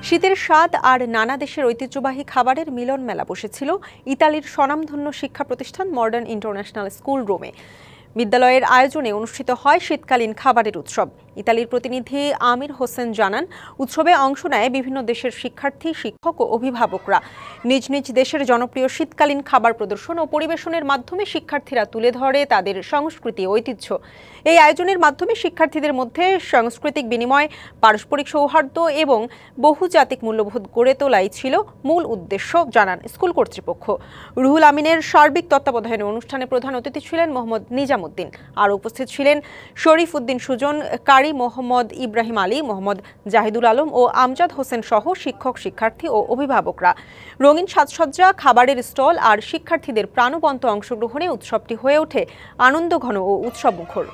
শীতের স্বাদ আর নানা দেশের ঐতিহ্যবাহী খাবারের মিলন মেলা বসেছিল ইতালির স্বনামধন্য শিক্ষা প্রতিষ্ঠান মডার্ন ইন্টারন্যাশনাল স্কুল রোমে। বিদ্যালয়ের আয়োজনে অনুষ্ঠিত হয় শীতকালীন খাবারের উৎসব। ইতালির প্রতিনিধি আমির হোসেন জানান, উৎসবে অংশ নেয় বিভিন্ন দেশের শিক্ষার্থী, শিক্ষক ও অভিভাবকরা। নিজ নিজ দেশের জনপ্রিয় শীতকালীন খাবার প্রদর্শন ও পরিবেশনের মাধ্যমে শিক্ষার্থীরা তুলে ধরে তাদের সংস্কৃতি ও ঐতিহ্য। এই আয়োজনের মাধ্যমে শিক্ষার্থীদের মধ্যে সাংস্কৃতিক বিনিময়, পারস্পরিক সৌহার্দ্য এবং বহুজাতিক মূল্যবোধ গড়ে তোলাই ছিল মূল উদ্দেশ্য, জানান স্কুল কর্তৃপক্ষ। রুহুল আমিনের সার্বিক তত্ত্বাবধানে অনুষ্ঠানে প্রধান অতিথি ছিলেন মোহাম্মদ নিজামুদ্দিন। আর উপস্থিত ছিলেন শরীফ উদ্দিন সুজন, কারি মোহাম্মদ ইব্রাহিম আলী, মোহাম্মদ জাহিদুল আলম ও আমজাদ হোসেন সহ শিক্ষক, শিক্ষার্থী ও অভিভাবকরা। রঙিন সাজসজ্জা, খাবারের স্টল আর শিক্ষার্থীদের প্রাণবন্ত অংশগ্রহণে উৎসবটি হয়ে ওঠে আনন্দঘন ও উৎসবমুখর।